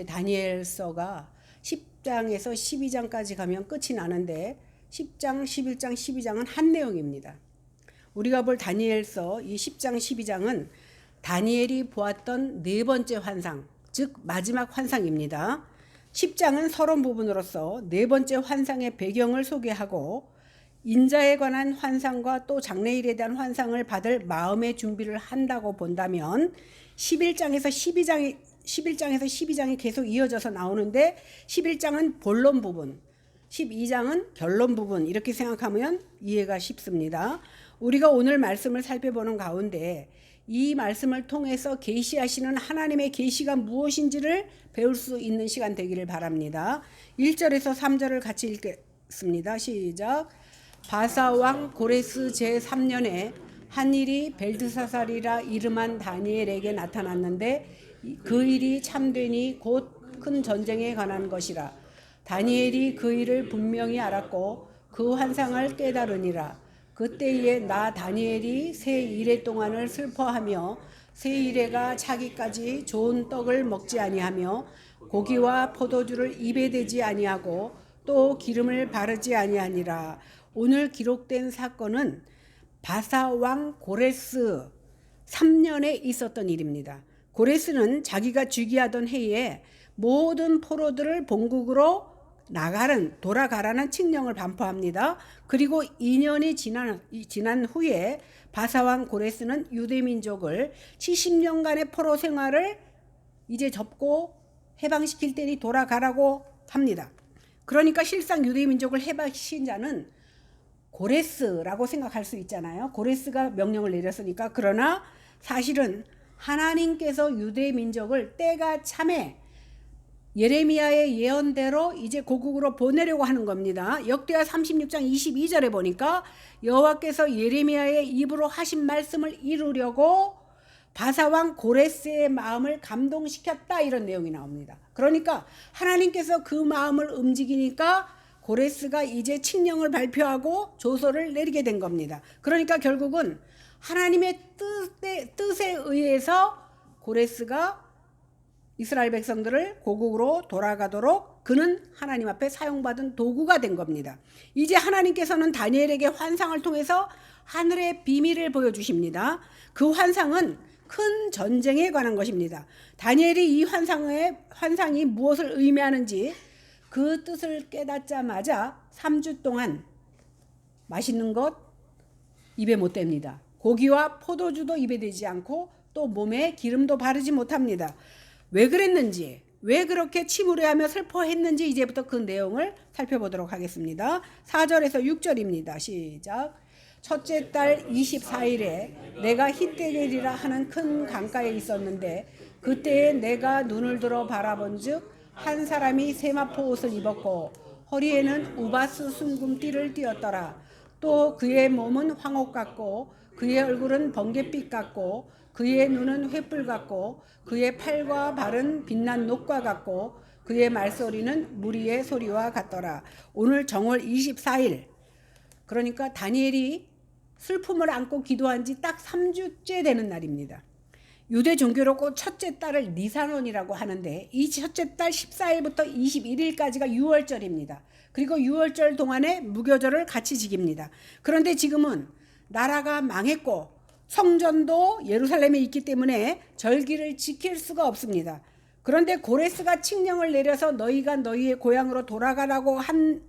다니엘서가 10장에서 12장까지 가면 끝이 나는데 10장, 11장, 12장은 한 내용입니다. 우리가 볼 다니엘서 이 10장, 12장은 다니엘이 보았던 네 번째 환상, 즉 마지막 환상입니다. 10장은 서론 부분으로서 네 번째 환상의 배경을 소개하고 인자에 관한 환상과 또 장래일에 대한 환상을 받을 마음의 준비를 한다고 본다면 11장에서 12장이 계속 이어져서 나오는데 11장은 본론 부분, 12장은 결론 부분 이렇게 생각하면 이해가 쉽습니다. 우리가 오늘 말씀을 살펴보는 가운데 이 말씀을 통해서 계시하시는 하나님의 계시가 무엇인지를 배울 수 있는 시간 되기를 바랍니다. 1절에서 3절을 같이 읽겠습니다. 시작. 바사왕 고레스 제3년에 한 일이 벨드사살이라 이름한 다니엘에게 나타났는데 그 일이 참되니 곧 큰 전쟁에 관한 것이라. 다니엘이 그 일을 분명히 알았고 그 환상을 깨달으니라. 그때에 나 다니엘이 새 이래 동안을 슬퍼하며 새 이래가 차기까지 좋은 떡을 먹지 아니하며 고기와 포도주를 입에 대지 아니하고 또 기름을 바르지 아니하니라. 오늘 기록된 사건은 바사왕 고레스 3년에 있었던 일입니다. 고레스는 자기가 즉위하던 해에 모든 포로들을 본국으로 돌아가라는 칙령을 반포합니다. 그리고 2년이 지난 후에 바사왕 고레스는 유대민족을 70년간의 포로 생활을 이제 접고 해방시킬 때니 돌아가라고 합니다. 그러니까 실상 유대민족을 해방시킨 자는 고레스라고 생각할 수 있잖아요. 고레스가 명령을 내렸으니까. 그러나 사실은 하나님께서 유대민족을 때가 참에 예레미야의 예언대로 이제 고국으로 보내려고 하는 겁니다. 역대하 36장 22절에 보니까 여호와께서 예레미야의 입으로 하신 말씀을 이루려고 바사왕 고레스의 마음을 감동시켰다 이런 내용이 나옵니다. 그러니까 하나님께서 그 마음을 움직이니까 고레스가 이제 칙령을 발표하고 조서를 내리게 된 겁니다. 그러니까 결국은 하나님의 뜻에 의해서 고레스가 이스라엘 백성들을 고국으로 돌아가도록 그는 하나님 앞에 사용받은 도구가 된 겁니다. 이제 하나님께서는 다니엘에게 환상을 통해서 하늘의 비밀을 보여주십니다. 그 환상은 큰 전쟁에 관한 것입니다. 다니엘이 이 환상이 무엇을 의미하는지 그 뜻을 깨닫자마자 3주 동안 맛있는 것 입에 못 댑니다. 고기와 포도주도 입에 대지 않고 또 몸에 기름도 바르지 못합니다. 왜 그랬는지, 왜 그렇게 침울해하며 슬퍼했는지 이제부터 그 내용을 살펴보도록 하겠습니다. 4절에서 6절입니다. 시작. 첫째 달 24일에 내가 힛데겔이라 하는 큰 강가에 있었는데 그때에 내가 눈을 들어 바라본즉 한 사람이 세마포 옷을 입었고 허리에는 우바스 순금띠를 띠었더라. 또 그의 몸은 황옥 같고 그의 얼굴은 번갯빛 같고 그의 눈은 횃불 같고 그의 팔과 발은 빛난 녹과 같고 그의 말소리는 무리의 소리와 같더라. 오늘 정월 24일 그러니까 다니엘이 슬픔을 안고 기도한 지 딱 3주째 되는 날입니다. 유대 종교로 꼭 첫째 달을 니산원이라고 하는데 이 첫째 달 14일부터 21일까지가 유월절입니다. 그리고 유월절 동안에 무교절을 같이 지킵니다. 그런데 지금은 나라가 망했고 성전도 예루살렘에 있기 때문에 절기를 지킬 수가 없습니다. 그런데 고레스가 칙령을 내려서 너희가 너희의 고향으로 돌아가라고 한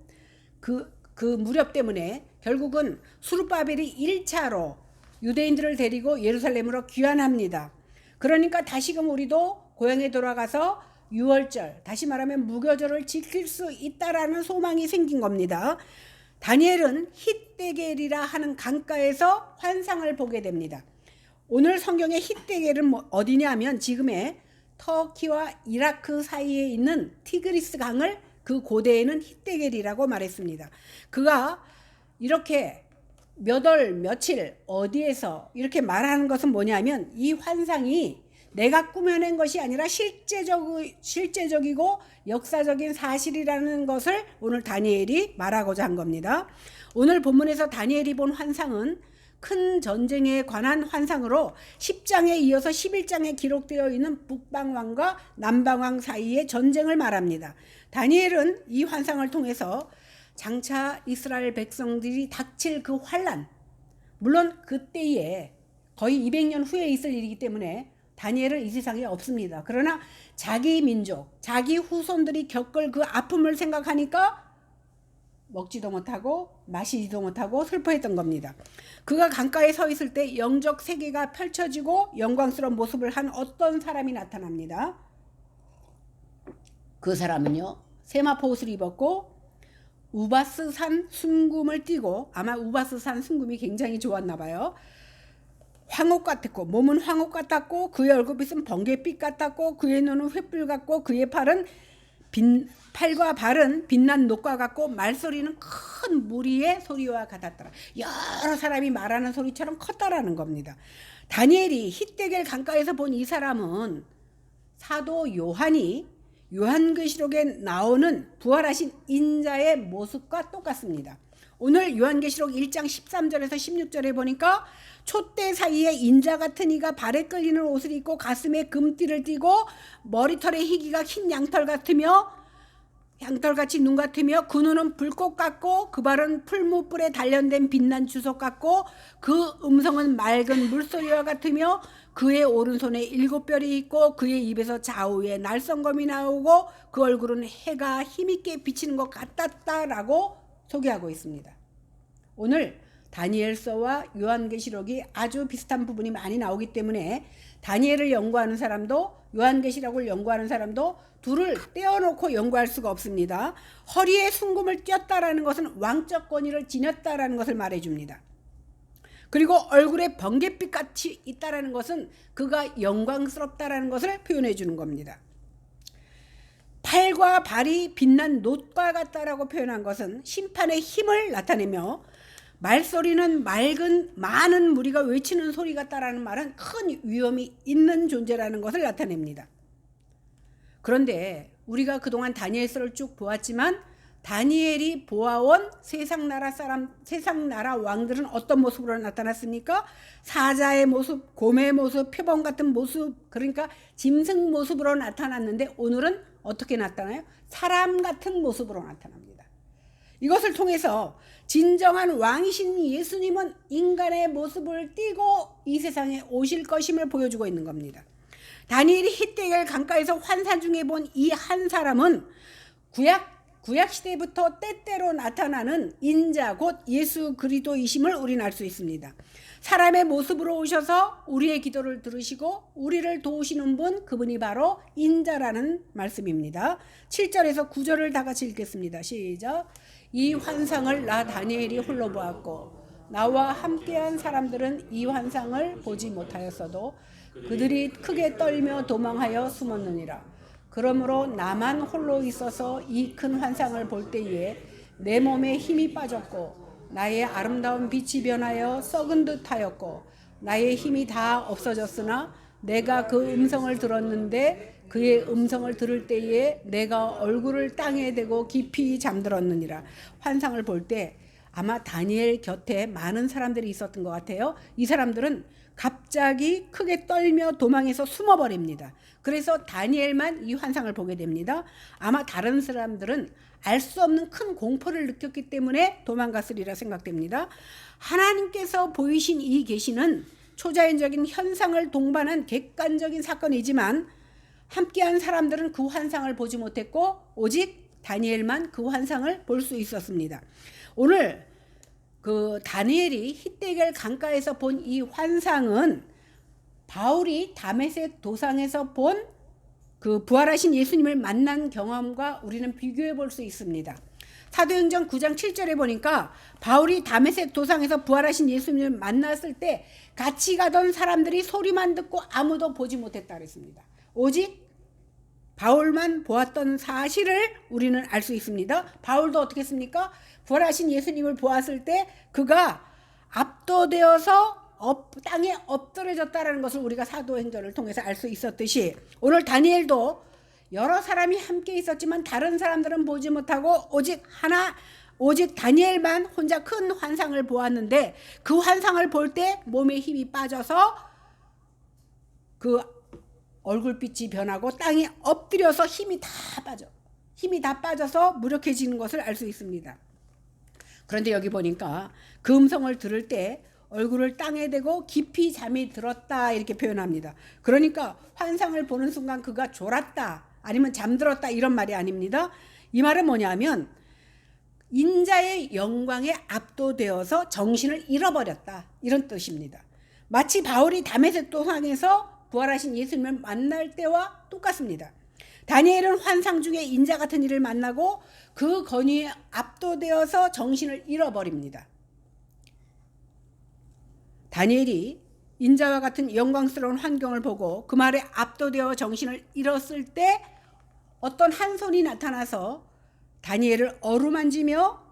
그 무렵 때문에 결국은 수르바벨이 1차로 유대인들을 데리고 예루살렘으로 귀환합니다. 그러니까 다시금 우리도 고향에 돌아가서 유월절, 다시 말하면 무교절을 지킬 수 있다라는 소망이 생긴 겁니다. 다니엘은 힛데겔이라 하는 강가에서 환상을 보게 됩니다. 오늘 성경의 힛데겔은 어디냐면 지금의 터키와 이라크 사이에 있는 티그리스 강을 그 고대에는 힛데겔이라고 말했습니다. 그가 이렇게 몇 월 며칠 어디에서 이렇게 말하는 것은 뭐냐면 이 환상이 내가 꾸며낸 것이 아니라 실제적이고 역사적인 사실이라는 것을 오늘 다니엘이 말하고자 한 겁니다. 오늘 본문에서 다니엘이 본 환상은 큰 전쟁에 관한 환상으로 10장에 이어서 11장에 기록되어 있는 북방왕과 남방왕 사이의 전쟁을 말합니다. 다니엘은 이 환상을 통해서 장차 이스라엘 백성들이 닥칠 그 환난, 물론 그때에 거의 200년 후에 있을 일이기 때문에 다니엘은 이 세상에 없습니다. 그러나 자기 민족, 자기 후손들이 겪을 그 아픔을 생각하니까 먹지도 못하고 마시지도 못하고 슬퍼했던 겁니다. 그가 강가에 서 있을 때 영적 세계가 펼쳐지고 영광스러운 모습을 한 어떤 사람이 나타납니다. 그 사람은요, 세마포 옷을 입었고 우바스산 순금을 띠고, 아마 우바스산 순금이 굉장히 좋았나 봐요. 황옥 같았고, 몸은 황옥 같았고, 그의 얼굴빛은 번갯빛 같았고, 그의 눈은 횃불 같고, 그의 팔과 발은 빛난 녹과 같고, 말소리는 큰 무리의 소리와 같았더라. 여러 사람이 말하는 소리처럼 컸다라는 겁니다. 다니엘이 히데겔 강가에서 본 이 사람은 사도 요한이 요한계시록에 나오는 부활하신 인자의 모습과 똑같습니다. 오늘 요한계시록 1장 13절에서 16절에 보니까 촛대 사이에 인자 같은 이가 발에 끌리는 옷을 입고 가슴에 금띠를 띠고 머리털에 희기가 흰 양털 같으며 양털같이 눈 같으며 그 눈은 불꽃 같고 그 발은 풀무불에 단련된 빛난 주석 같고 그 음성은 맑은 물소리와 같으며 그의 오른손에 7별이 있고 그의 입에서 좌우에 날성검이 나오고 그 얼굴은 해가 힘있게 비치는 것 같았다라고 소개하고 있습니다. 오늘 다니엘서와 요한계시록이 아주 비슷한 부분이 많이 나오기 때문에 다니엘을 연구하는 사람도 요한계시록을 연구하는 사람도 둘을 떼어놓고 연구할 수가 없습니다. 허리에 순금을 띄었다라는 것은 왕적 권위를 지녔다라는 것을 말해줍니다. 그리고 얼굴에 번갯빛 같이 있다라는 것은 그가 영광스럽다라는 것을 표현해 주는 겁니다. 팔과 발이 빛난 놋과 같다라고 표현한 것은 심판의 힘을 나타내며, 말소리는 맑은 많은 무리가 외치는 소리 같다라는 말은 큰 위험이 있는 존재라는 것을 나타냅니다. 그런데 우리가 그동안 다니엘서를 쭉 보았지만 다니엘이 보아온 세상 나라 왕들은 어떤 모습으로 나타났습니까? 사자의 모습, 곰의 모습, 표범 같은 모습, 그러니까 짐승 모습으로 나타났는데 오늘은 어떻게 나타나요? 사람 같은 모습으로 나타납니다. 이것을 통해서 진정한 왕이신 예수님은 인간의 모습을 띠고 이 세상에 오실 것임을 보여주고 있는 겁니다. 다니엘이 히데겔 강가에서 환상 중에 본 이 한 사람은 구약 시대부터 때때로 나타나는 인자 곧 예수 그리스도이심을 우리는 알 수 있습니다. 사람의 모습으로 오셔서 우리의 기도를 들으시고 우리를 도우시는 분, 그분이 바로 인자라는 말씀입니다. 7절에서 9절을 다 같이 읽겠습니다. 시작. 이 환상을 나 다니엘이 홀로 보았고 나와 함께한 사람들은 이 환상을 보지 못하였어도 그들이 크게 떨며 도망하여 숨었느니라. 그러므로 나만 홀로 있어서 이 큰 환상을 볼 때에 내 몸에 힘이 빠졌고 나의 아름다운 빛이 변하여 썩은 듯 하였고 나의 힘이 다 없어졌으나 내가 그 음성을 들었는데 그의 음성을 들을 때에 내가 얼굴을 땅에 대고 깊이 잠들었느니라. 환상을 볼 때 아마 다니엘 곁에 많은 사람들이 있었던 것 같아요. 이 사람들은 갑자기 크게 떨며 도망해서 숨어버립니다. 그래서 다니엘만 이 환상을 보게 됩니다. 아마 다른 사람들은 알 수 없는 큰 공포를 느꼈기 때문에 도망갔으리라 생각됩니다. 하나님께서 보이신 이 계시는 초자연적인 현상을 동반한 객관적인 사건이지만 함께한 사람들은 그 환상을 보지 못했고 오직 다니엘만 그 환상을 볼 수 있었습니다. 오늘 그 다니엘이 히데겔 강가에서 본 이 환상은 바울이 다메섹 도상에서 본 그 부활하신 예수님을 만난 경험과 우리는 비교해 볼 수 있습니다. 사도행전 9장 7절에 보니까 바울이 다메섹 도상에서 부활하신 예수님을 만났을 때 같이 가던 사람들이 소리만 듣고 아무도 보지 못했다 그랬습니다. 오직 바울만 보았던 사실을 우리는 알 수 있습니다. 바울도 어떻게 했습니까? 부활하신 예수님을 보았을 때 그가 압도되어서 땅에 엎드려졌다는 것을 우리가 사도행전을 통해서 알 수 있었듯이 오늘 다니엘도 여러 사람이 함께 있었지만 다른 사람들은 보지 못하고 오직 하나 오직 다니엘만 혼자 큰 환상을 보았는데 그 환상을 볼 때 몸에 힘이 빠져서 그 얼굴빛이 변하고 땅에 엎드려서 힘이 다 빠져서 무력해지는 것을 알 수 있습니다. 그런데 여기 보니까 그 음성을 들을 때 얼굴을 땅에 대고 깊이 잠이 들었다 이렇게 표현합니다. 그러니까 환상을 보는 순간 그가 졸았다 아니면 잠들었다 이런 말이 아닙니다. 이 말은 뭐냐면 인자의 영광에 압도되어서 정신을 잃어버렸다 이런 뜻입니다. 마치 바울이 다메섹 도상에서 부활하신 예수님을 만날 때와 똑같습니다. 다니엘은 환상 중에 인자 같은 이를 만나고 그 권위에 압도되어서 정신을 잃어버립니다. 다니엘이 인자와 같은 영광스러운 환경을 보고 그 말에 압도되어 정신을 잃었을 때 어떤 한 손이 나타나서 다니엘을 어루만지며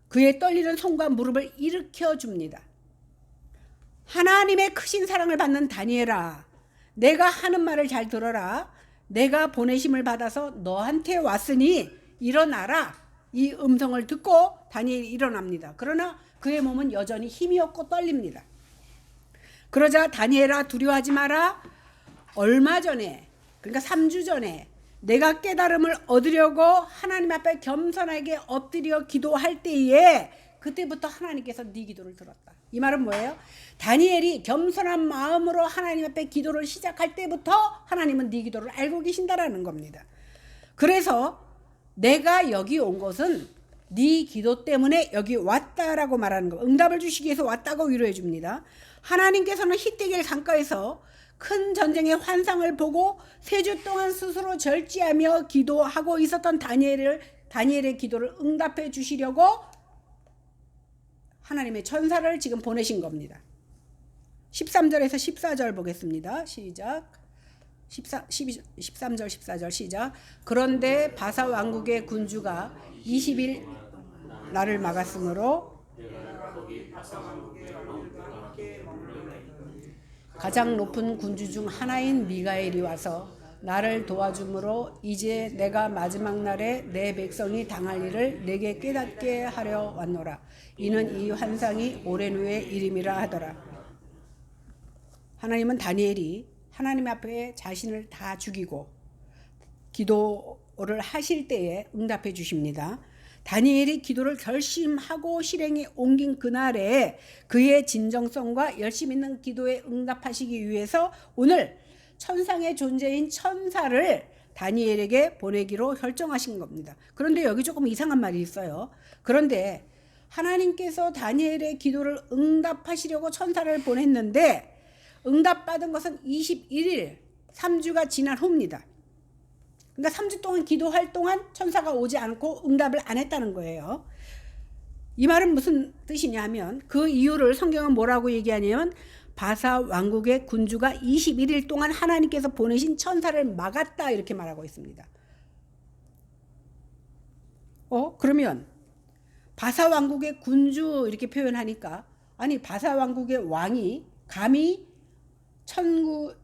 그의 떨리는 손과 무릎을 일으켜 줍니다. 하나님의 크신 사랑을 받는 다니엘아, 내가 하는 말을 잘 들어라. 내가 보내심을 받아서 너한테 왔으니 일어나라. 이 음성을 듣고 다니엘이 일어납니다. 그러나 그의 몸은 여전히 힘이 없고 떨립니다. 그러자 다니엘아 두려워하지 마라. 얼마 전에, 그러니까 3주 전에 내가 깨달음을 얻으려고 하나님 앞에 겸손하게 엎드려 기도할 때에 그때부터 하나님께서 네 기도를 들었다. 이 말은 뭐예요? 다니엘이 겸손한 마음으로 하나님 앞에 기도를 시작할 때부터 하나님은 네 기도를 알고 계신다라는 겁니다. 그래서 내가 여기 온 것은 네 기도 때문에 여기 왔다라고 말하는 거. 응답을 주시기 위해서 왔다고 위로해 줍니다. 하나님께서는 히데길 강가에서 큰 전쟁의 환상을 보고 3주 동안 스스로 절제하며 기도하고 있었던 다니엘의 기도를 응답해 주시려고 하나님의 천사를 지금 보내신 겁니다. 13절에서 14절 보겠습니다. 시작. 13절 14절 시작. 그런데 바사 왕국의 군주가 20일 나를 막았으므로 가장 높은 군주 중 하나인 미가엘이 와서 나를 도와주므로 이제 내가 마지막 날에 내 백성이 당할 일을 내게 깨닫게 하려 왔노라. 이는 이 환상이 오랜 후의 일임이라 하더라. 하나님은 다니엘이 하나님 앞에 자신을 다 죽이고 기도를 하실 때에 응답해 주십니다. 다니엘이 기도를 결심하고 실행에 옮긴 그날에 그의 진정성과 열심 있는 기도에 응답하시기 위해서 오늘 천상의 존재인 천사를 다니엘에게 보내기로 결정하신 겁니다. 그런데 여기 조금 이상한 말이 있어요. 그런데 하나님께서 다니엘의 기도를 응답하시려고 천사를 보냈는데 응답받은 것은 21일 3주가 지난 후입니다. 그러니까 3주 동안 기도할 동안 천사가 오지 않고 응답을 안 했다는 거예요. 이 말은 무슨 뜻이냐 하면 그 이유를 성경은 뭐라고 얘기하냐면 바사 왕국의 군주가 21일 동안 하나님께서 보내신 천사를 막았다 이렇게 말하고 있습니다. 그러면 바사 왕국의 군주 이렇게 표현하니까 아니 바사 왕국의 왕이 감히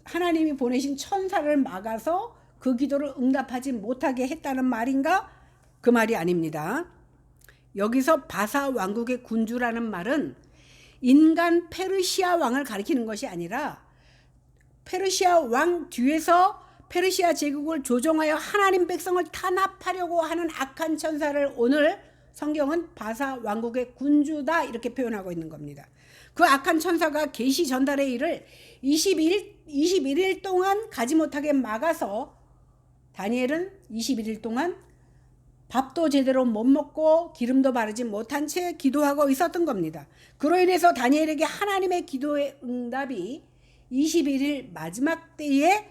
하나님이 보내신 천사를 막아서 그 기도를 응답하지 못하게 했다는 말인가? 그 말이 아닙니다. 여기서 바사 왕국의 군주라는 말은 인간 페르시아 왕을 가리키는 것이 아니라 페르시아 왕 뒤에서 페르시아 제국을 조종하여 하나님 백성을 탄압하려고 하는 악한 천사를 오늘 성경은 바사 왕국의 군주다 이렇게 표현하고 있는 겁니다. 그 악한 천사가 계시 전달의 일을 21일 동안 가지 못하게 막아서 다니엘은 21일 동안 밥도 제대로 못 먹고 기름도 바르지 못한 채 기도하고 있었던 겁니다. 그로 인해서 다니엘에게 하나님의 기도의 응답이 21일 마지막 때에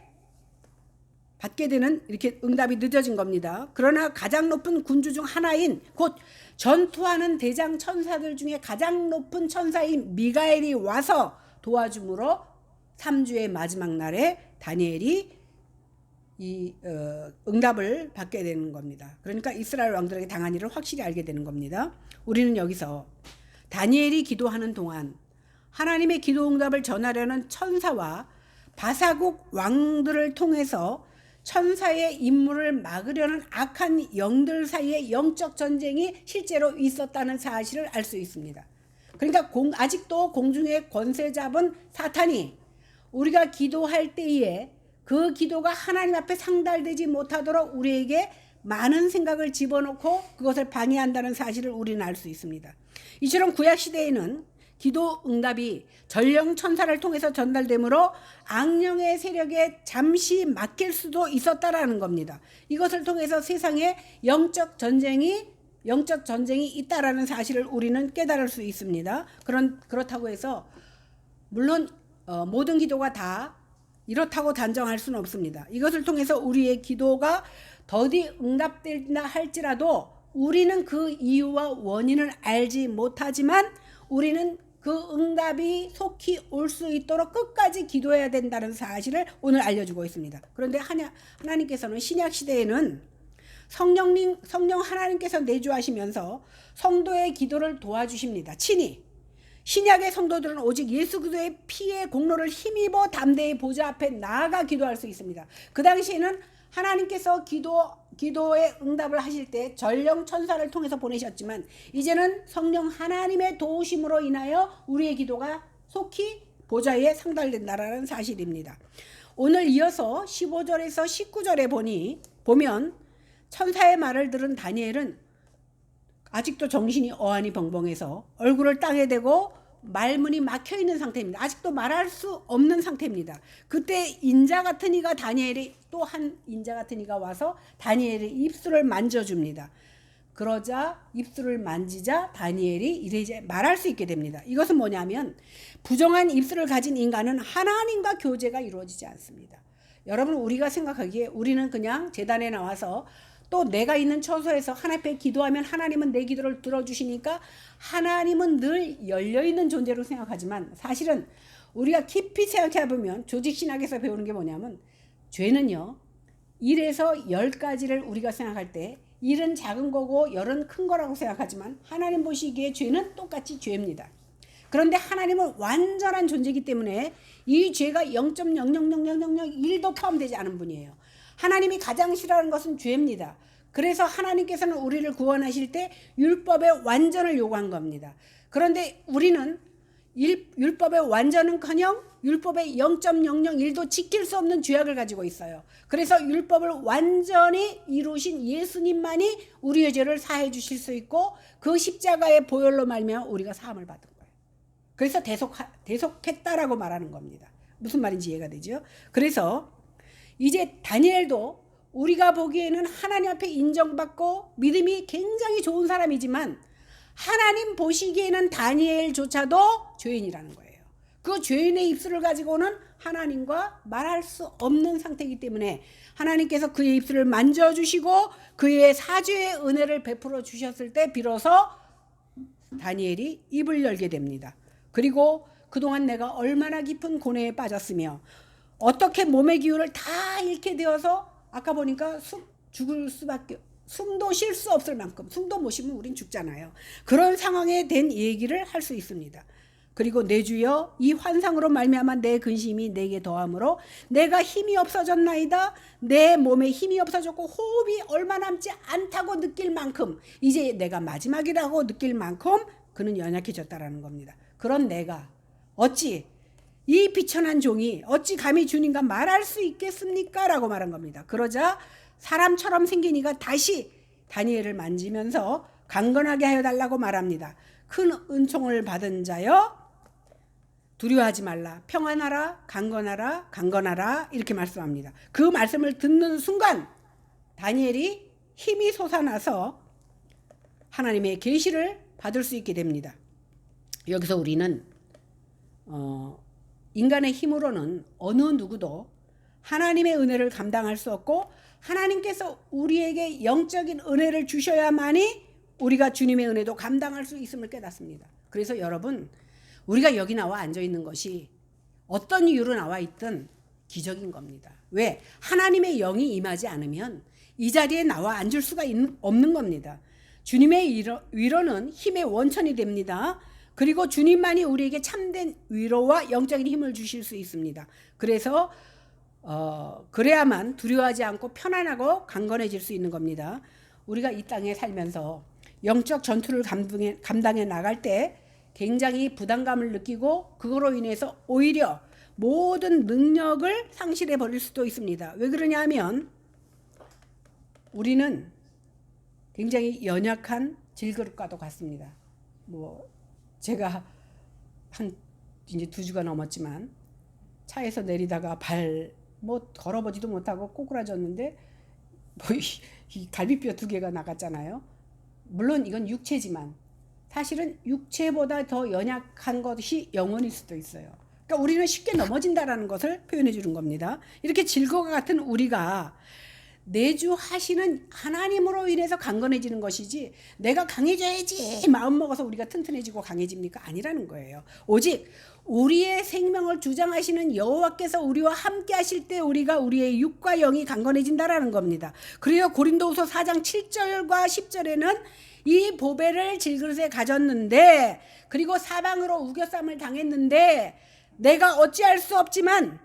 받게 되는 이렇게 응답이 늦어진 겁니다. 그러나 가장 높은 군주 중 하나인 곧 전투하는 대장 천사들 중에 가장 높은 천사인 미가엘이 와서 도와줌으로 3주의 마지막 날에 다니엘이 이 응답을 받게 되는 겁니다. 그러니까 이스라엘 왕들에게 당한 일을 확실히 알게 되는 겁니다. 우리는 여기서 다니엘이 기도하는 동안 하나님의 기도 응답을 전하려는 천사와 바사국 왕들을 통해서 천사의 임무를 막으려는 악한 영들 사이에 영적 전쟁이 실제로 있었다는 사실을 알 수 있습니다. 그러니까 아직도 공중의 권세 잡은 사탄이 우리가 기도할 때에 그 기도가 하나님 앞에 상달되지 못하도록 우리에게 많은 생각을 집어넣고 그것을 방해한다는 사실을 우리는 알 수 있습니다. 이처럼 구약시대에는 기도 응답이 전령 천사를 통해서 전달되므로 악령의 세력에 잠시 맡길 수도 있었다라는 겁니다. 이것을 통해서 세상에 영적 전쟁이 있다라는 사실을 우리는 깨달을 수 있습니다. 그렇다고 해서 물론 모든 기도가 다 이렇다고 단정할 수는 없습니다. 이것을 통해서 우리의 기도가 더디 응답된다 할지라도 우리는 그 이유와 원인을 알지 못하지만 우리는 그 응답이 속히 올 수 있도록 끝까지 기도해야 된다는 사실을 오늘 알려주고 있습니다. 그런데 하나님께서는 신약 시대에는 성령 하나님께서 내주하시면서 성도의 기도를 도와주십니다. 친히 신약의 성도들은 오직 예수 그리스도의 피의 공로를 힘입어 담대히 보좌 앞에 나아가 기도할 수 있습니다. 그 당시에는 하나님께서 기도의 응답을 하실 때 전령 천사를 통해서 보내셨지만 이제는 성령 하나님의 도우심으로 인하여 우리의 기도가 속히 보좌에 상달된다라는 사실입니다. 오늘 이어서 15절에서 19절에 보면 천사의 말을 들은 다니엘은 아직도 정신이 어안이 벙벙해서 얼굴을 땅에 대고 말문이 막혀있는 상태입니다. 아직도 말할 수 없는 상태입니다. 그때 인자 같은 이가 또 한 인자 같은 이가 와서 다니엘의 입술을 만져줍니다. 그러자 입술을 만지자 다니엘이 이제 말할 수 있게 됩니다. 이것은 뭐냐면 부정한 입술을 가진 인간은 하나님과 교제가 이루어지지 않습니다. 여러분, 우리가 생각하기에 우리는 그냥 제단에 나와서 또 내가 있는 처소에서 하나님 앞에 기도하면 하나님은 내 기도를 들어주시니까 하나님은 늘 열려있는 존재로 생각하지만 사실은 우리가 깊이 생각해 보면 조직신학에서 배우는 게 뭐냐면 죄는요 1에서 10가지를 우리가 생각할 때 1은 작은 거고 10은 큰 거라고 생각하지만 하나님 보시기에 죄는 똑같이 죄입니다. 그런데 하나님은 완전한 존재이기 때문에 이 죄가 0.0000001도 포함되지 않은 분이에요. 하나님이 가장 싫어하는 것은 죄입니다. 그래서 하나님께서는 우리를 구원하실 때 율법의 완전을 요구한 겁니다. 그런데 우리는 율법의 완전은커녕 율법의 0.001도 지킬 수 없는 죄악을 가지고 있어요. 그래서 율법을 완전히 이루신 예수님만이 우리의 죄를 사해 주실 수 있고 그 십자가의 보혈로 말미암아 우리가 사함을 받은 거예요. 그래서 대속했다라고 말하는 겁니다. 무슨 말인지 이해가 되죠? 그래서 이제 다니엘도 우리가 보기에는 하나님 앞에 인정받고 믿음이 굉장히 좋은 사람이지만 하나님 보시기에는 다니엘조차도 죄인이라는 거예요. 그 죄인의 입술을 가지고는 하나님과 말할 수 없는 상태이기 때문에 하나님께서 그의 입술을 만져주시고 그의 사죄의 은혜를 베풀어 주셨을 때 비로소 다니엘이 입을 열게 됩니다. 그리고 그동안 내가 얼마나 깊은 고뇌에 빠졌으며 어떻게 몸의 기운을 다 잃게 되어서 아까 보니까 죽을 수밖에 숨도 쉴 수 없을 만큼 숨도 못 쉬면 우린 죽잖아요. 그런 상황에 된 얘기를 할 수 있습니다. 그리고 내 주여 이 환상으로 말미암아 내 근심이 내게 더함으로 내가 힘이 없어졌나이다. 내 몸에 힘이 없어졌고 호흡이 얼마 남지 않다고 느낄 만큼 이제 내가 마지막이라고 느낄 만큼 그는 연약해졌다라는 겁니다. 그런 내가 어찌 이 비천한 종이 어찌 감히 주님과 말할 수 있겠습니까? 라고 말한 겁니다. 그러자 사람처럼 생긴 이가 다시 다니엘을 만지면서 강건하게 하여 달라고 말합니다. 큰 은총을 받은 자여 두려워하지 말라. 평안하라. 강건하라. 강건하라. 이렇게 말씀합니다. 그 말씀을 듣는 순간 다니엘이 힘이 솟아나서 하나님의 계시를 받을 수 있게 됩니다. 여기서 우리는 인간의 힘으로는 어느 누구도 하나님의 은혜를 감당할 수 없고 하나님께서 우리에게 영적인 은혜를 주셔야만이 우리가 주님의 은혜도 감당할 수 있음을 깨닫습니다. 그래서 여러분, 우리가 여기 나와 앉아 있는 것이 어떤 이유로 나와 있든 기적인 겁니다. 왜? 하나님의 영이 임하지 않으면 이 자리에 나와 앉을 수가 없는 겁니다. 주님의 위로는 힘의 원천이 됩니다. 그리고 주님만이 우리에게 참된 위로와 영적인 힘을 주실 수 있습니다. 그래서 그래야만 두려워하지 않고 편안하고 강건해질 수 있는 겁니다. 우리가 이 땅에 살면서 영적 전투를 감당해 나갈 때 굉장히 부담감을 느끼고 그거로 인해서 오히려 모든 능력을 상실해 버릴 수도 있습니다. 왜 그러냐 하면 우리는 굉장히 연약한 질그릇과도 같습니다. 뭐 제가 한 이제 2주가 넘었지만 차에서 내리다가 뭐 걸어보지도 못하고 꼬꾸라졌는데 뭐 이 갈비뼈 2개가 나갔잖아요. 물론 이건 육체지만 사실은 육체보다 더 연약한 것이 영혼일 수도 있어요. 그러니까 우리는 쉽게 넘어진다라는 것을 표현해 주는 겁니다. 이렇게 질거와 같은 우리가 내주하시는 하나님으로 인해서 강건해지는 것이지 내가 강해져야지 마음먹어서 우리가 튼튼해지고 강해집니까? 아니라는 거예요. 오직 우리의 생명을 주장하시는 여호와께서 우리와 함께 하실 때 우리가 우리의 육과 영이 강건해진다라는 겁니다. 그래요. 고린도후서 4장 7절과 10절에는 이 보배를 질그릇에 가졌는데 그리고 사방으로 우겨쌈을 당했는데 내가 어찌할 수 없지만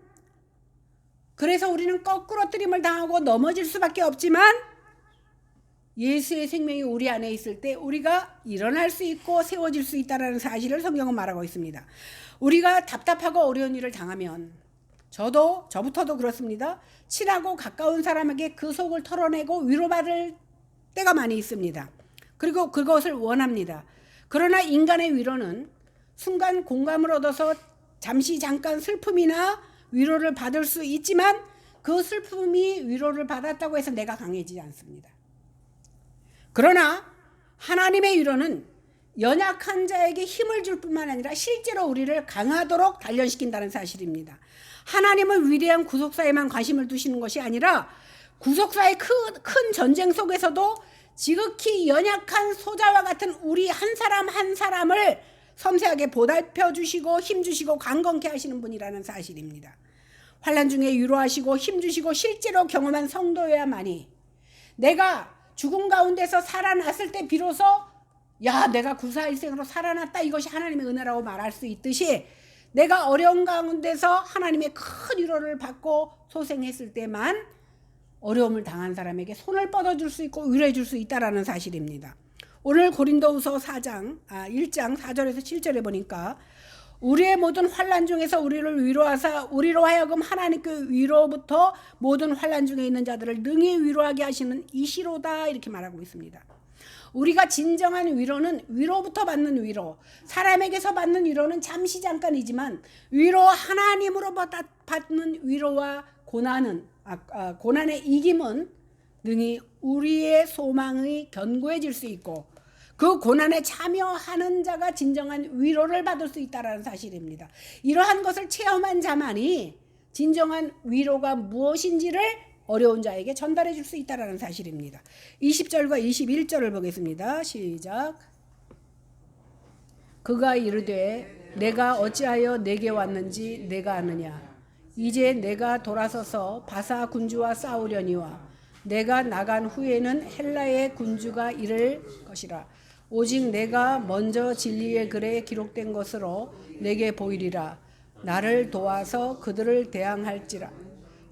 그래서 우리는 거꾸로뜨림을 당하고 넘어질 수밖에 없지만 예수의 생명이 우리 안에 있을 때 우리가 일어날 수 있고 세워질 수 있다는 사실을 성경은 말하고 있습니다. 우리가 답답하고 어려운 일을 당하면 저부터도 그렇습니다. 친하고 가까운 사람에게 그 속을 털어내고 위로받을 때가 많이 있습니다. 그리고 그것을 원합니다. 그러나 인간의 위로는 순간 공감을 얻어서 잠깐 슬픔이나 위로를 받을 수 있지만 그 슬픔이 위로를 받았다고 해서 내가 강해지지 않습니다. 그러나 하나님의 위로는 연약한 자에게 힘을 줄 뿐만 아니라 실제로 우리를 강하도록 단련시킨다는 사실입니다. 하나님은 위대한 구속사에만 관심을 두시는 것이 아니라 구속사의 큰 전쟁 속에서도 지극히 연약한 소자와 같은 우리 한 사람 한 사람을 섬세하게 보살펴 주시고 힘 주시고 강건케 하시는 분이라는 사실입니다. 환난 중에 위로하시고 힘 주시고 실제로 경험한 성도여야만이 내가 죽음 가운데서 살아났을 때 비로소 야 내가 구사일생으로 살아났다 이것이 하나님의 은혜라고 말할 수 있듯이 내가 어려운 가운데서 하나님의 큰 위로를 받고 소생했을 때만 어려움을 당한 사람에게 손을 뻗어줄 수 있고 위로해 줄 수 있다는 사실입니다. 오늘 고린도후서 1장 4절에서 7절에 보니까 우리의 모든 환난 중에서 우리를 위로하사 우리로 하여금 하나님께 위로부터 모든 환난 중에 있는 자들을 능히 위로하게 하시는 이시로다 이렇게 말하고 있습니다. 우리가 진정한 위로는 위로부터 받는 위로, 사람에게서 받는 위로는 잠시 잠깐이지만 위로 하나님으로 받는 위로와 고난의 이김은 능히 우리의 소망이 견고해질 수 있고 그 고난에 참여하는 자가 진정한 위로를 받을 수 있다는 사실입니다. 이러한 것을 체험한 자만이 진정한 위로가 무엇인지를 어려운 자에게 전달해 줄 수 있다는 사실입니다. 20절과 21절을 보겠습니다. 시작. 그가 이르되 내가 어찌하여 내게 왔는지 내가 아느냐. 이제 내가 돌아서서 바사 군주와 싸우려니와 내가 나간 후에는 헬라의 군주가 이를 것이라. 오직 내가 먼저 진리의 글에 기록된 것으로 내게 보이리라. 나를 도와서 그들을 대항할지라.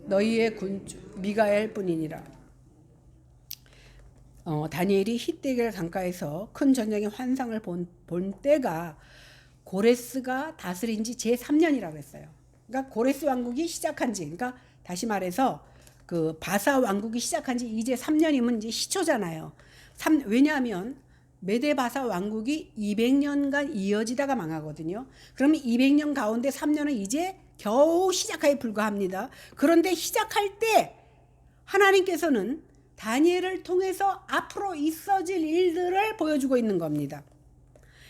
너희의 군주 미가엘 뿐이니라. 다니엘이 히데겔 강가에서 큰 전쟁의 환상을 본 때가 고레스가 다스린 지 제3년이라고 했어요. 그러니까 고레스 왕국이 시작한 지, 그러니까 다시 말해서 그 바사 왕국이 시작한 지 이제 3년이면 이제 시초잖아요. 왜냐하면 메데 바사 왕국이 200년간 이어지다가 망하거든요. 그러면 200년 가운데 3년은 이제 겨우 시작하에 불과합니다. 그런데 시작할 때 하나님께서는 다니엘을 통해서 앞으로 있어질 일들을 보여주고 있는 겁니다.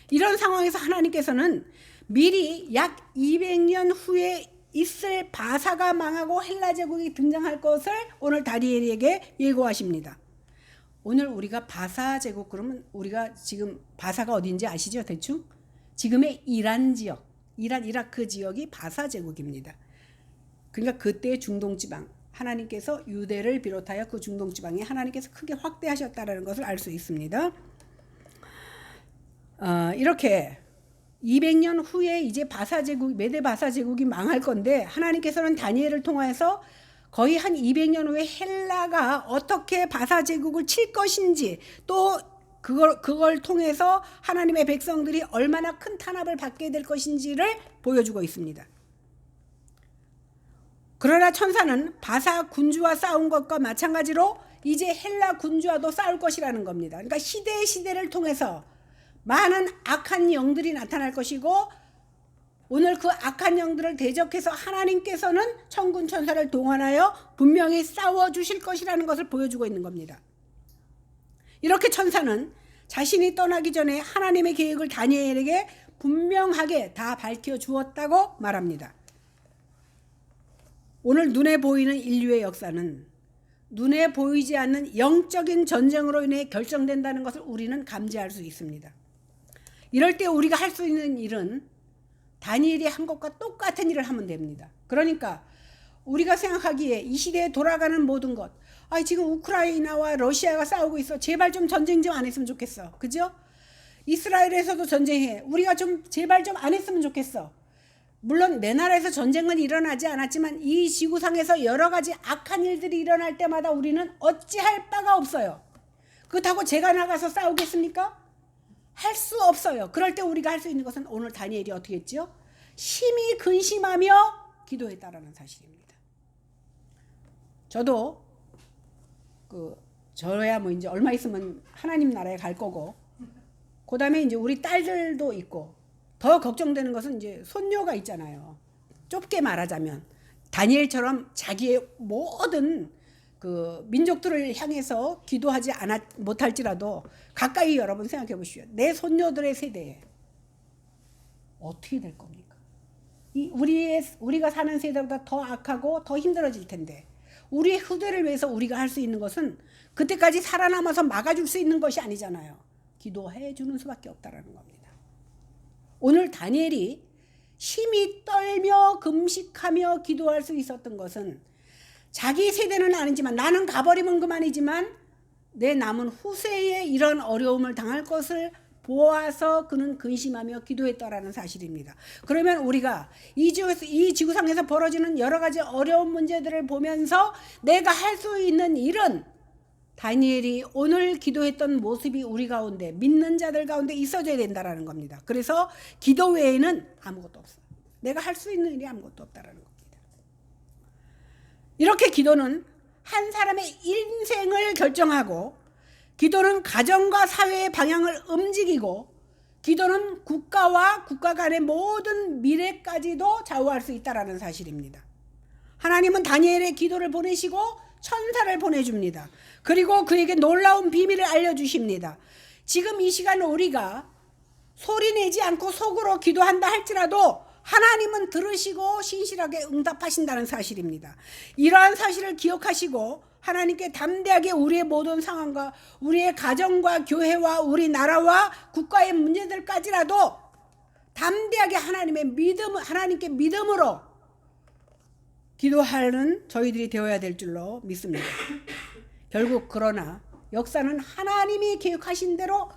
이런 상황에서 하나님께서는 미리 약 200년 후에 있을 바사가 망하고 헬라 제국이 등장할 것을 오늘 다니엘에게 예고하십니다. 오늘 우리가 바사 제국 그러면 우리가 지금 바사가 어딘지 아시죠? 대충? 지금의 이란 지역, 이라크 지역이 바사 제국입니다. 그러니까 그때 중동 지방, 하나님께서 유대를 비롯하여 그 중동 지방에 하나님께서 크게 확대하셨다는 것을 알 수 있습니다. 이렇게 200년 후에 이제 바사 제국, 메데 바사 제국이 망할 건데 하나님께서는 다니엘을 통해서 거의 한 200년 후에 헬라가 어떻게 바사 제국을 칠 것인지, 또 그걸 통해서 하나님의 백성들이 얼마나 큰 탄압을 받게 될 것인지를 보여주고 있습니다. 그러나 천사는 바사 군주와 싸운 것과 마찬가지로 이제 헬라 군주와도 싸울 것이라는 겁니다. 그러니까 시대를 통해서 많은 악한 영들이 나타날 것이고, 오늘 그 악한 영들을 대적해서 하나님께서는 천군 천사를 동원하여 분명히 싸워주실 것이라는 것을 보여주고 있는 겁니다. 이렇게 천사는 자신이 떠나기 전에 하나님의 계획을 다니엘에게 분명하게 다 밝혀주었다고 말합니다. 오늘 눈에 보이는 인류의 역사는 눈에 보이지 않는 영적인 전쟁으로 인해 결정된다는 것을 우리는 감지할 수 있습니다. 이럴 때 우리가 할 수 있는 일은 다니엘이 한 것과 똑같은 일을 하면 됩니다. 그러니까 우리가 생각하기에 이 시대에 돌아가는 모든 것, 지금 우크라이나와 러시아가 싸우고 있어, 제발 좀 전쟁 좀 안 했으면 좋겠어, 그죠? 이스라엘에서도 전쟁해, 우리가 좀 제발 좀 안 했으면 좋겠어. 물론 내 나라에서 전쟁은 일어나지 않았지만 이 지구상에서 여러 가지 악한 일들이 일어날 때마다 우리는 어찌할 바가 없어요. 그렇다고 제가 나가서 싸우겠습니까? 할 수 없어요. 그럴 때 우리가 할 수 있는 것은 오늘 다니엘이 어떻게 했죠? 심히 근심하며 기도했다라는 사실입니다. 저도 저야 뭐 이제 얼마 있으면 하나님 나라에 갈 거고, 그 다음에 이제 우리 딸들도 있고, 더 걱정되는 것은 이제 손녀가 있잖아요. 좁게 말하자면 다니엘처럼 자기의 모든 그 민족들을 향해서 기도하지 못할지라도 가까이 여러분 생각해 보십시오. 내 손녀들의 세대에 어떻게 될 겁니까? 우리가 사는 세대보다 더 악하고 더 힘들어질 텐데, 우리의 후대를 위해서 우리가 할 수 있는 것은 그때까지 살아남아서 막아줄 수 있는 것이 아니잖아요. 기도해 주는 수밖에 없다라는 겁니다. 오늘 다니엘이 심히 떨며 금식하며 기도할 수 있었던 것은 자기 세대는 아니지만, 나는 가버리면 그만이지만 내 남은 후세에 이런 어려움을 당할 것을 보아서 그는 근심하며 기도했다라는 사실입니다. 그러면 우리가 이 지구상에서 벌어지는 여러 가지 어려운 문제들을 보면서 내가 할 수 있는 일은 다니엘이 오늘 기도했던 모습이 우리 가운데, 믿는 자들 가운데 있어줘야 된다라는 겁니다. 그래서 기도 외에는 아무것도 없어요. 내가 할 수 있는 일이 아무것도 없다라는 겁니다. 이렇게 기도는 한 사람의 인생을 결정하고, 기도는 가정과 사회의 방향을 움직이고, 기도는 국가와 국가 간의 모든 미래까지도 좌우할 수 있다라는 사실입니다. 하나님은 다니엘의 기도를 보내시고 천사를 보내줍니다. 그리고 그에게 놀라운 비밀을 알려주십니다. 지금 이 시간 우리가 소리내지 않고 속으로 기도한다 할지라도 하나님은 들으시고 신실하게 응답하신다는 사실입니다. 이러한 사실을 기억하시고 하나님께 담대하게 우리의 모든 상황과 우리의 가정과 교회와 우리나라와 국가의 문제들까지라도 담대하게 하나님께 믿음으로 기도하는 저희들이 되어야 될 줄로 믿습니다. 결국 그러나 역사는 하나님이 계획하신 대로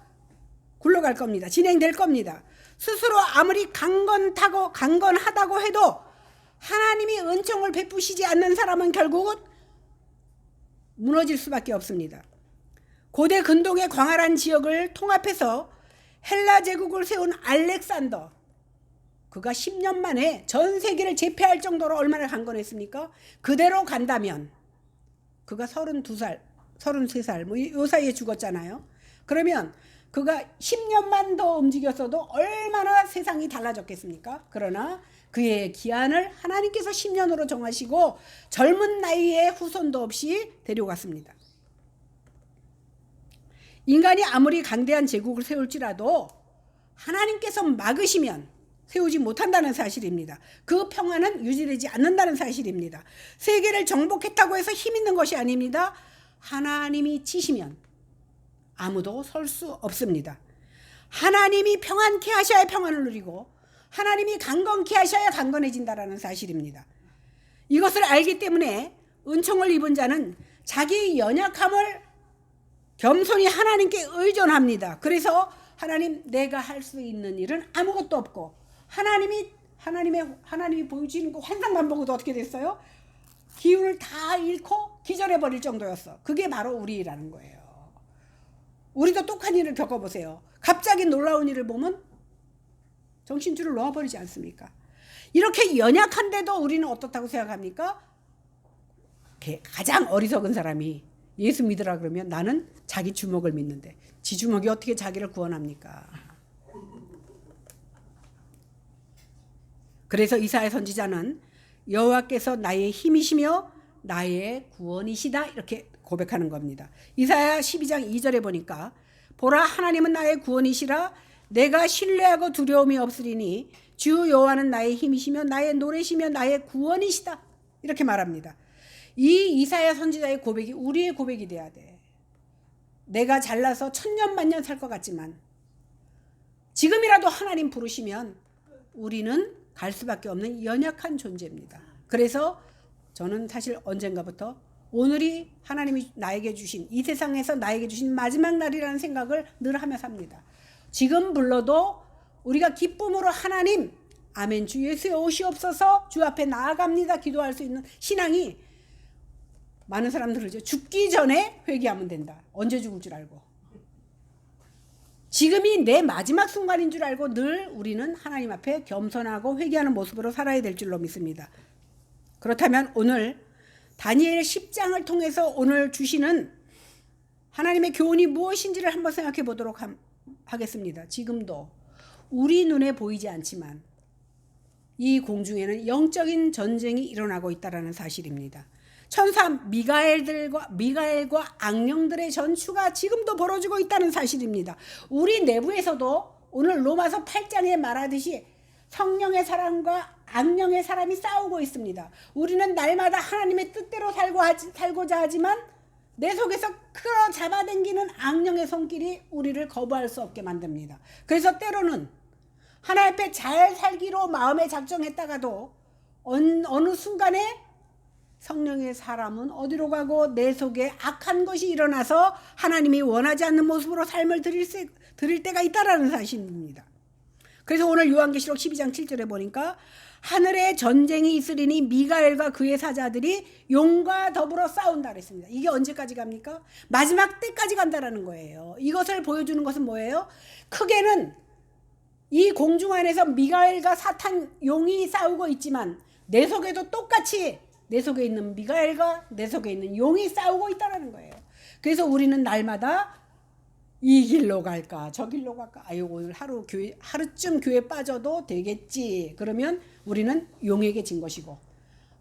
굴러갈 겁니다. 진행될 겁니다. 스스로 아무리 강건하다고 해도 하나님이 은총을 베푸시지 않는 사람은 결국은 무너질 수밖에 없습니다. 고대 근동의 광활한 지역을 통합해서 헬라 제국을 세운 알렉산더, 그가 10년 만에 전 세계를 제패할 정도로 얼마나 강건했습니까? 그대로 간다면 그가 32살, 33살 뭐 요 사이에 죽었잖아요. 그러면 그가 10년만 더 움직였어도 얼마나 세상이 달라졌겠습니까? 그러나 그의 기한을 하나님께서 10년으로 정하시고 젊은 나이에 후손도 없이 데려갔습니다. 인간이 아무리 강대한 제국을 세울지라도 하나님께서 막으시면 세우지 못한다는 사실입니다. 그 평화는 유지되지 않는다는 사실입니다. 세계를 정복했다고 해서 힘 있는 것이 아닙니다. 하나님이 치시면 아무도 설 수 없습니다. 하나님이 평안케 하셔야 평안을 누리고 하나님이 강건케 하셔야 강건해진다라는 사실입니다. 이것을 알기 때문에 은총을 입은 자는 자기 연약함을 겸손히 하나님께 의존합니다. 그래서 하나님, 내가 할 수 있는 일은 아무것도 없고 하나님이 보여주시는 그 환상만 보고도 어떻게 됐어요? 기운을 다 잃고 기절해 버릴 정도였어. 그게 바로 우리라는 거예요. 우리도 똑같은 일을 겪어보세요. 갑자기 놀라운 일을 보면 정신줄을 놓아버리지 않습니까? 이렇게 연약한데도 우리는 어떻다고 생각합니까? 가장 어리석은 사람이 예수 믿으라 그러면 나는 자기 주먹을 믿는데 지 주먹이 어떻게 자기를 구원합니까? 그래서 이사야 선지자는 여호와께서 나의 힘이시며 나의 구원이시다 이렇게 고백하는 겁니다. 이사야 12장 2절에 보니까 보라 하나님은 나의 구원이시라 내가 신뢰하고 두려움이 없으리니 주 여호와는 나의 힘이시며 나의 노래시며 나의 구원이시다 이렇게 말합니다. 이 이사야 선지자의 고백이 우리의 고백이 돼야 돼. 내가 잘나서 천년 만년 살 것 같지만 지금이라도 하나님 부르시면 우리는 갈 수밖에 없는 연약한 존재입니다. 그래서 저는 사실 언젠가부터 오늘이 하나님이 나에게 주신 이 세상에서 나에게 주신 마지막 날이라는 생각을 늘 하며 삽니다. 지금 불러도 우리가 기쁨으로 하나님 아멘 주 예수에 오시옵소서 주 앞에 나아갑니다 기도할 수 있는 신앙이 많은 사람들은 죽기 전에 회개하면 된다. 언제 죽을 줄 알고. 지금이 내 마지막 순간인 줄 알고 늘 우리는 하나님 앞에 겸손하고 회개하는 모습으로 살아야 될 줄로 믿습니다. 그렇다면 오늘 다니엘 10장을 통해서 오늘 주시는 하나님의 교훈이 무엇인지를 한번 생각해 보도록 하겠습니다. 지금도 우리 눈에 보이지 않지만 이 공중에는 영적인 전쟁이 일어나고 있다는 사실입니다. 천사 미가엘과 악령들의 전투가 지금도 벌어지고 있다는 사실입니다. 우리 내부에서도 오늘 로마서 8장에 말하듯이 성령의 사람과 악령의 사람이 싸우고 있습니다. 우리는 날마다 하나님의 뜻대로 살고자 하지만 내 속에서 끌어 잡아당기는 악령의 손길이 우리를 거부할 수 없게 만듭니다. 그래서 때로는 하나님 앞에 잘 살기로 마음에 작정했다가도 어느 순간에 성령의 사람은 어디로 가고 내 속에 악한 것이 일어나서 하나님이 원하지 않는 모습으로 삶을 드릴 때가 있다라는 사실입니다. 그래서 오늘 요한계시록 12장 7절에 보니까 하늘에 전쟁이 있으리니 미가엘과 그의 사자들이 용과 더불어 싸운다 그랬습니다. 이게 언제까지 갑니까? 마지막 때까지 간다라는 거예요. 이것을 보여주는 것은 뭐예요? 크게는 이 공중 안에서 미가엘과 사탄 용이 싸우고 있지만 내 속에도 똑같이 내 속에 있는 미가엘과 내 속에 있는 용이 싸우고 있다는 거예요. 그래서 우리는 날마다 이 길로 갈까 저 길로 갈까 아유 오늘 하루쯤 교회 빠져도 되겠지 그러면 우리는 용에게 진 것이고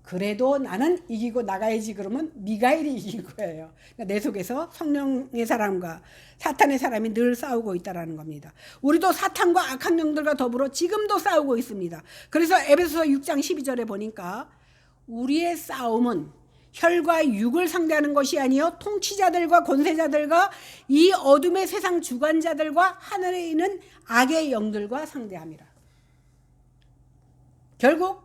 그래도 나는 이기고 나가야지 그러면 미가엘이 이긴 거예요. 그러니까 내 속에서 성령의 사람과 사탄의 사람이 늘 싸우고 있다는 겁니다. 우리도 사탄과 악한 영들과 더불어 지금도 싸우고 있습니다. 그래서 에베소서 6장 12절에 보니까 우리의 싸움은 혈과 육을 상대하는 것이 아니요 통치자들과 권세자들과 이 어둠의 세상 주관자들과 하늘에 있는 악의 영들과 상대함이라. 결국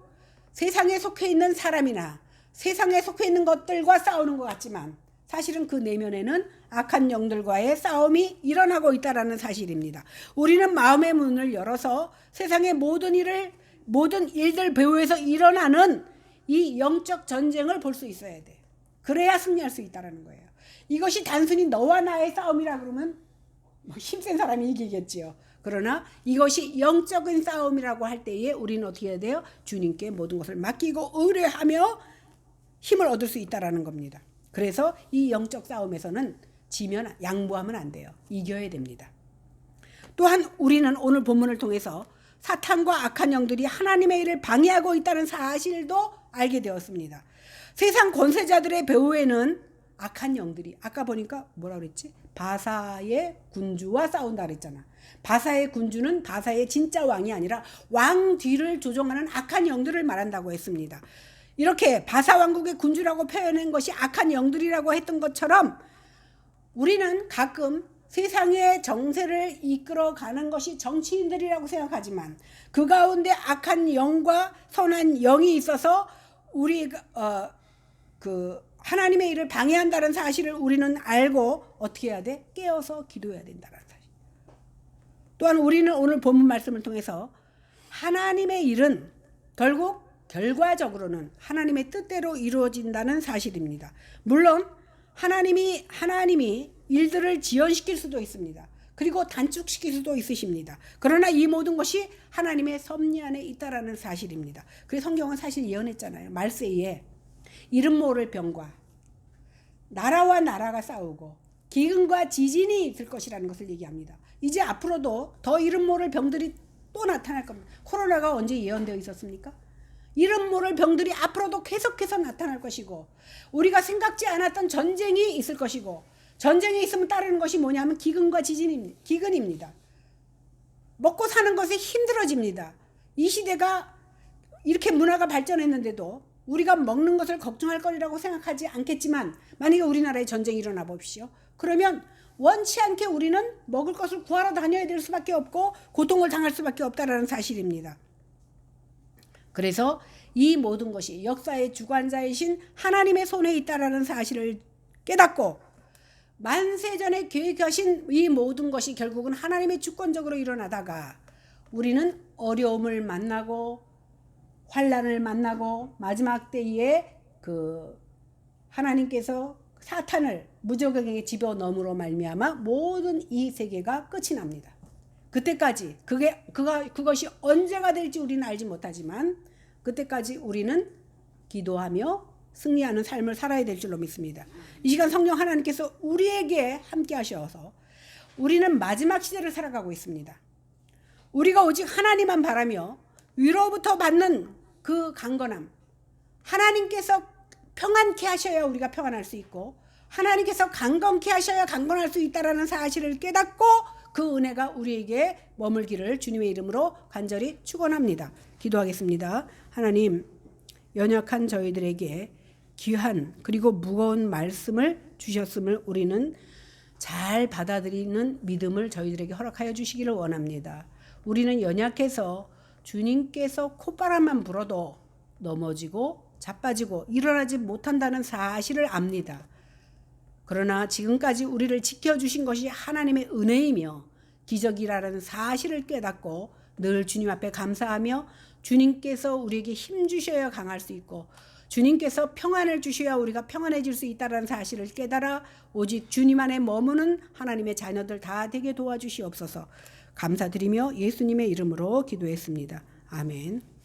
세상에 속해 있는 사람이나 세상에 속해 있는 것들과 싸우는 것 같지만 사실은 그 내면에는 악한 영들과의 싸움이 일어나고 있다는 사실입니다. 우리는 마음의 문을 열어서 세상의 모든 일들 배후에서 일어나는 이 영적 전쟁을 볼 수 있어야 돼. 그래야 승리할 수 있다는 거예요. 이것이 단순히 너와 나의 싸움이라 그러면 힘센 사람이 이기겠지요. 그러나 이것이 영적인 싸움이라고 할 때에 우리는 어떻게 해야 돼요? 주님께 모든 것을 맡기고 의뢰하며 힘을 얻을 수 있다는 겁니다. 그래서 이 영적 싸움에서는 지면 양보하면 안 돼요. 이겨야 됩니다. 또한 우리는 오늘 본문을 통해서 사탄과 악한 영들이 하나님의 일을 방해하고 있다는 사실도 알게 되었습니다. 세상 권세자들의 배후에는 악한 영들이 아까 보니까 뭐라 그랬지? 바사의 군주와 싸운다 그랬잖아. 바사의 군주는 바사의 진짜 왕이 아니라 왕 뒤를 조종하는 악한 영들을 말한다고 했습니다. 이렇게 바사 왕국의 군주라고 표현한 것이 악한 영들이라고 했던 것처럼 우리는 가끔 세상의 정세를 이끌어가는 것이 정치인들이라고 생각하지만 그 가운데 악한 영과 선한 영이 있어서 우리가 하나님의 일을 방해한다는 사실을 우리는 알고 어떻게 해야 돼? 깨어서 기도해야 된다는 사실. 또한 우리는 오늘 본문 말씀을 통해서 하나님의 일은 결국 결과적으로는 하나님의 뜻대로 이루어진다는 사실입니다. 물론 하나님이 일들을 지연시킬 수도 있습니다. 그리고 단축시킬 수도 있으십니다. 그러나 이 모든 것이 하나님의 섭리 안에 있다라는 사실입니다. 그래서 성경은 사실 예언했잖아요. 말세에 이름 모를 병과 나라와 나라가 싸우고 기근과 지진이 있을 것이라는 것을 얘기합니다. 이제 앞으로도 더 이름 모를 병들이 또 나타날 겁니다. 코로나가 언제 예언되어 있었습니까? 이름 모를 병들이 앞으로도 계속해서 나타날 것이고, 우리가 생각지 않았던 전쟁이 있을 것이고, 전쟁이 있으면 따르는 것이 뭐냐면 기근과 기근입니다. 먹고 사는 것이 힘들어집니다. 이 시대가 이렇게 문화가 발전했는데도 우리가 먹는 것을 걱정할 거리라고 생각하지 않겠지만, 만약에 우리나라에 전쟁이 일어나 봅시오. 그러면 원치 않게 우리는 먹을 것을 구하러 다녀야 될 수밖에 없고 고통을 당할 수밖에 없다는 사실입니다. 그래서 이 모든 것이 역사의 주관자이신 하나님의 손에 있다는 사실을 깨닫고, 만세전에 계획하신 이 모든 것이 결국은 하나님의 주권적으로 일어나다가 우리는 어려움을 만나고 환난을 만나고 마지막 때에 하나님께서 사탄을 무적에게 집어넣음으로 말미암아 모든 이 세계가 끝이 납니다. 그때까지 그것이 언제가 될지 우리는 알지 못하지만, 그때까지 우리는 기도하며 승리하는 삶을 살아야 될 줄로 믿습니다. 이 시간 성령 하나님께서 우리에게 함께 하셔서 우리는 마지막 시대를 살아가고 있습니다. 우리가 오직 하나님만 바라며 위로부터 받는 그 강건함, 하나님께서 평안케 하셔야 우리가 평안할 수 있고, 하나님께서 강건케 하셔야 강건할 수 있다는 사실을 깨닫고 그 은혜가 우리에게 머물기를 주님의 이름으로 간절히 축원합니다. 기도하겠습니다. 하나님, 연약한 저희들에게 귀한 그리고 무거운 말씀을 주셨음을 우리는 잘 받아들이는 믿음을 저희들에게 허락하여 주시기를 원합니다. 우리는 연약해서 주님께서 콧바람만 불어도 넘어지고 자빠지고 일어나지 못한다는 사실을 압니다. 그러나 지금까지 우리를 지켜주신 것이 하나님의 은혜이며 기적이라는 사실을 깨닫고 늘 주님 앞에 감사하며, 주님께서 우리에게 힘 주셔야 강할 수 있고 주님께서 평안을 주셔야 우리가 평안해질 수 있다는 사실을 깨달아 오직 주님 안에 머무는 하나님의 자녀들 다 되게 도와주시옵소서. 감사드리며 예수님의 이름으로 기도했습니다. 아멘.